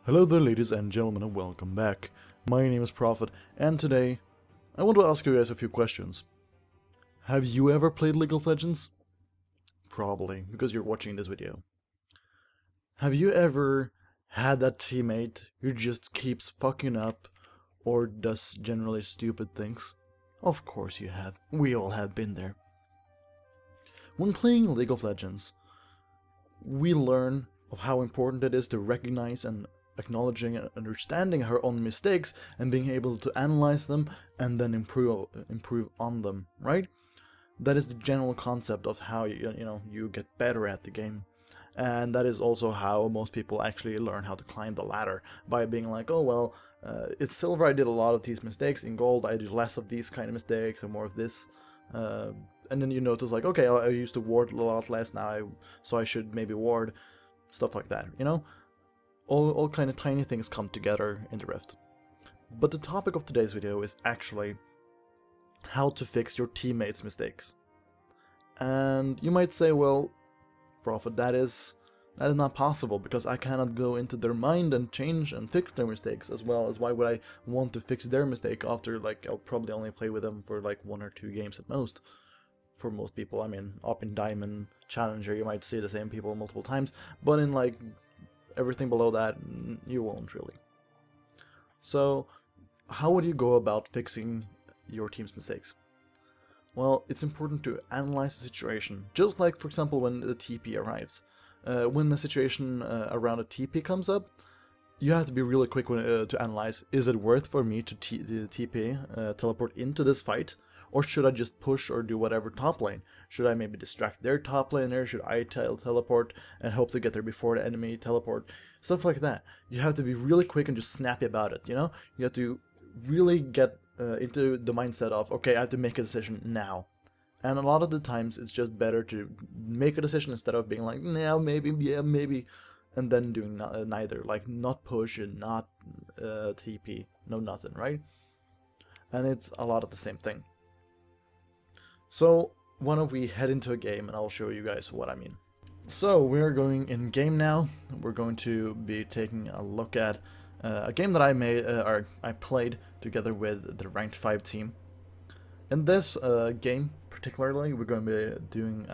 Hello there, ladies and gentlemen, and welcome back. My name is Prophet, and today I want to ask you guys a few questions. Have you ever played League of Legends? Probably, because you're watching this video. Have you ever had that teammate who just keeps fucking up or does generally stupid things? Of course you have. We all have been there. When playing League of Legends, we learn of how important it is to recognize and acknowledging and understanding our own mistakes and being able to analyze them and then improve on them, right? That is the general concept of how you get better at the game. And that is also how most people actually learn how to climb the ladder, by being like, oh well, it's silver I did a lot of these mistakes, in gold I do less of these kind of mistakes and more of this. And then you notice like, okay, I used to ward a lot less now, so I should maybe ward, stuff like that, you know? All kind of tiny things come together in the Rift. But the topic of today's video is actually how to fix your teammates' mistakes. And you might say, well, Prophet, that is not possible, because I cannot go into their mind and change and fix their mistakes, as well as why would I want to fix their mistake after, like, I'll probably only play with them for like 1 or 2 games at most. For most people, I mean, up in Diamond, Challenger, you might see the same people multiple times, but in like everything below that, you won't really. So, how would you go about fixing your team's mistakes? Well, it's important to analyze the situation, just like, for example, when the TP arrives. When the situation around a TP comes up, you have to be really quick to analyze, is it worth for me to TP, teleport into this fight? Or should I just push or do whatever top lane? Should I maybe distract their top laner? Should I teleport and hope to get there before the enemy teleport? Stuff like that. You have to be really quick and just snappy about it, you know? You have to really get into the mindset of, okay, I have to make a decision now. And a lot of the times it's just better to make a decision instead of being like, no, maybe, yeah, maybe, and then doing neither. Like, not push and not TP, no nothing, right? And it's a lot of the same thing. So, why don't we head into a game and I'll show you guys what I mean. So, we're going in game now. We're going to be taking a look at a game that I made, or I played together with the ranked 5 team. In this game, particularly, we're going to be doing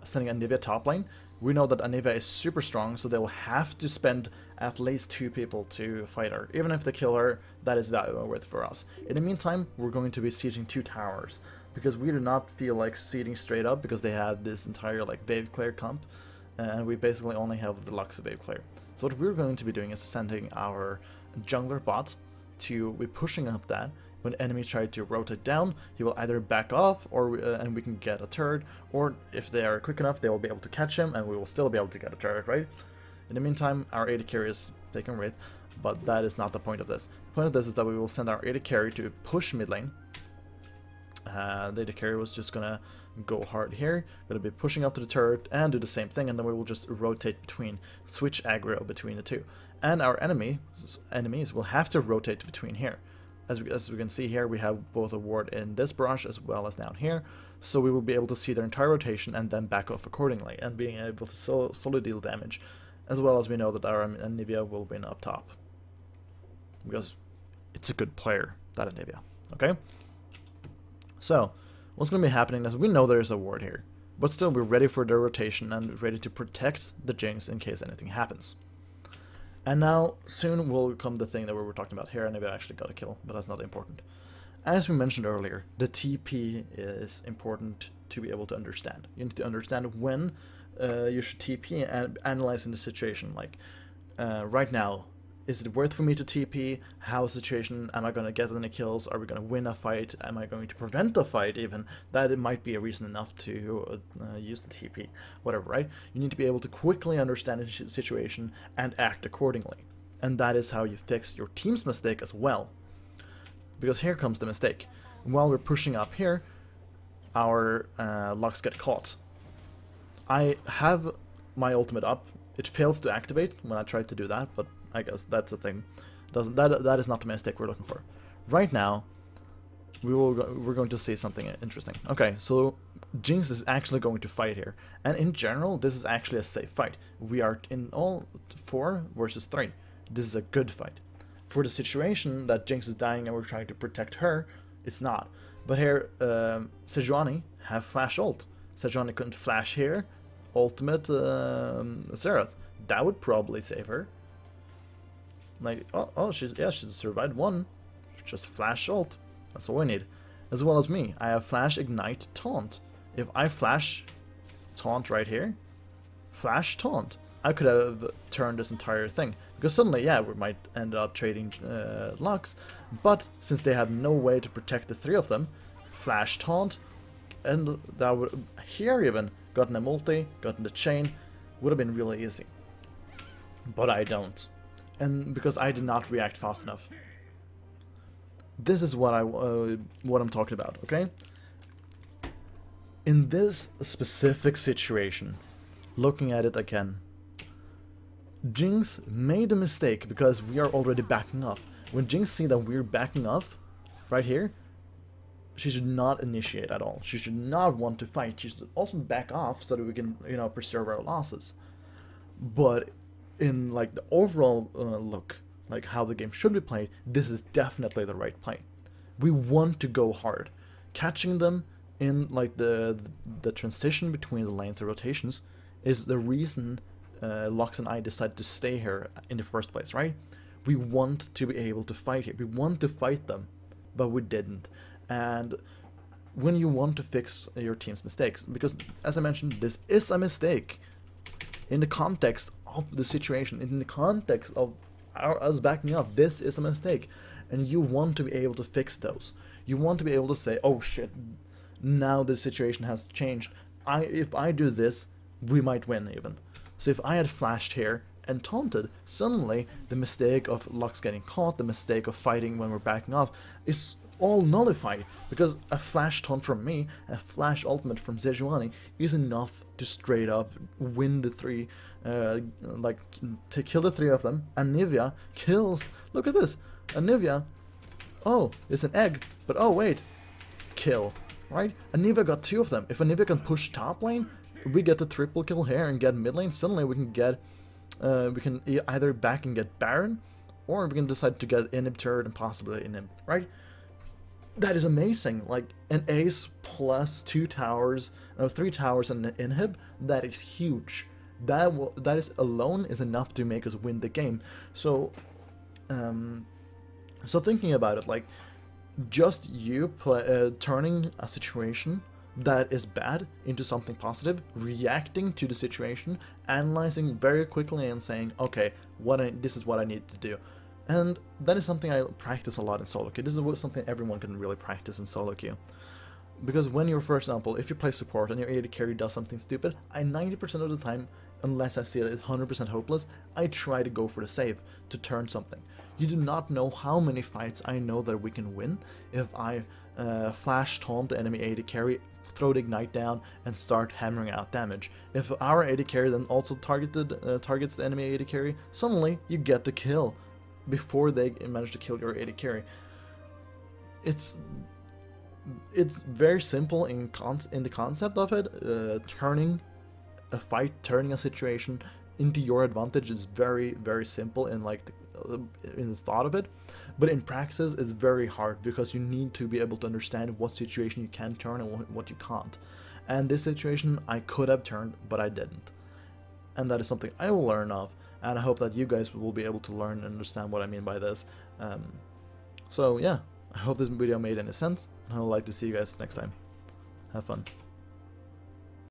sending Anivia top lane. We know that Anivia is super strong, so they will have to spend at least 2 people to fight her. Even if they kill her, that is worth for us. In the meantime, we're going to be sieging 2 towers, because we do not feel like seeding straight up, because they have this entire like wave clear comp, and we basically only have the Lux wave clear. So what we're going to be doing is sending our jungler bot to be pushing up that. When enemies try to rotate down, he will either back off, or and we can get a turret, or if they are quick enough, they will be able to catch him, and we will still be able to get a turret, right? In the meantime, our AD carry is taken with, but that is not the point of this. The point of this is that we will send our AD carry to push mid lane. The AD carry was just gonna go hard here, gonna be pushing up to the turret and do the same thing, and then we will just rotate between, switch aggro between the two. And our enemies will have to rotate between here. As we can see here, we have both a ward in this brush as well as down here, so we will be able to see their entire rotation and then back off accordingly, and being able to slowly deal damage, as well as we know that our Anivia will win up top. Because it's a good player, that Anivia, okay? So, what's going to be happening is we know there's a ward here, but still we're ready for the rotation and ready to protect the Jinx in case anything happens. And now, soon will come the thing that we were talking about here, and maybe I actually got a kill, but that's not important. As we mentioned earlier, the TP is important to be able to understand. You need to understand when you should TP and analyzing the situation, like right now, is it worth for me to TP? How is the situation? Am I going to get any kills? Are we going to win a fight? Am I going to prevent a fight even? That it might be a reason enough to use the TP. Whatever, right? You need to be able to quickly understand the situation and act accordingly. And that is how you fix your team's mistake as well. Because here comes the mistake. While we're pushing up here, our Lux get caught. I have my ultimate up. It fails to activate when I try to do that, but I guess that's the thing. That is not the mistake we're looking for. Right now, we're going to see something interesting. Okay, so Jinx is actually going to fight here, and in general, this is actually a safe fight. We are in all 4 versus 3. this is a good fight. For the situation that Jinx is dying and we're trying to protect her, it's not. But here, Sejuani have flash ult. Sejuani couldn't flash here. Ultimate Xerath. That would probably save her. Like, she survived one. Just flash ult. That's all we need. As well as me, I have flash, ignite, taunt. If I flash taunt right here, flash taunt, I could have turned this entire thing. Because suddenly, yeah, we might end up trading Lux, but since they had no way to protect the three of them, flash taunt, and that would, here even, gotten a multi, gotten the chain, would have been really easy. But I don't. And because I did not react fast enough. This is what I'm talking about, okay? In this specific situation, looking at it again, Jinx made a mistake because we are already backing off. When Jinx sees that we're backing off, right here, she should not initiate at all. She should not want to fight. She should also back off so that we can, you know, preserve our losses. But in like the overall look, like how the game should be played, this is definitely the right play. We want to go hard. Catching them in like the transition between the lanes or rotations is the reason Lux and I decided to stay here in the first place, right? We want to be able to fight here. We want to fight them, but we didn't. And when you want to fix your team's mistakes, because as I mentioned, this is a mistake in the context of the situation, in the context of us backing up, this is a mistake. And you want to be able to fix those. You want to be able to say, oh shit, now the situation has changed. If I do this, we might win even. So if I had flashed here and taunted, suddenly the mistake of Lux getting caught, the mistake of fighting when we're backing off, is all nullified. Because a flash taunt from me, a flash ultimate from Sejuani is enough to straight up win the three, like to kill the three of them. And Nivea kills, look at this, Anivia, oh, it's an egg, but oh wait, kill, right? Anivia got two of them. If Anivia can push top lane, we get the triple kill here and get mid lane, suddenly we can get, we can either back and get Baron, or we can decide to get inhib turret and possibly inhib, right? That is amazing, like an ace plus 2 towers, 3 towers and an inhib, that is huge. That is alone is enough to make us win the game. So, so thinking about it, like, just you turning a situation that is bad into something positive, reacting to the situation, analyzing very quickly and saying, okay, this is what I need to do. And that is something I practice a lot in solo queue. This is something everyone can really practice in solo queue. Because when you're, for example, if you play support and your AD carry does something stupid, 90% of the time, unless I see that it's 100% hopeless, I try to go for the save, to turn something. You do not know how many fights I know that we can win if I flash taunt the enemy AD carry, throw the ignite down, and start hammering out damage. If our AD carry then also targets the enemy AD carry, suddenly you get the kill before they manage to kill your AD carry. It's very simple in the concept of it. Turning a fight, turning a situation into your advantage is very, very simple in like in the thought of it, but in practice it's very hard because you need to be able to understand what situation you can turn and what you can't. And this situation I could have turned, but I didn't. And that is something I will learn of, and I hope that you guys will be able to learn and understand what I mean by this. So yeah, I hope this video made any sense, and I would like to see you guys next time. Have fun.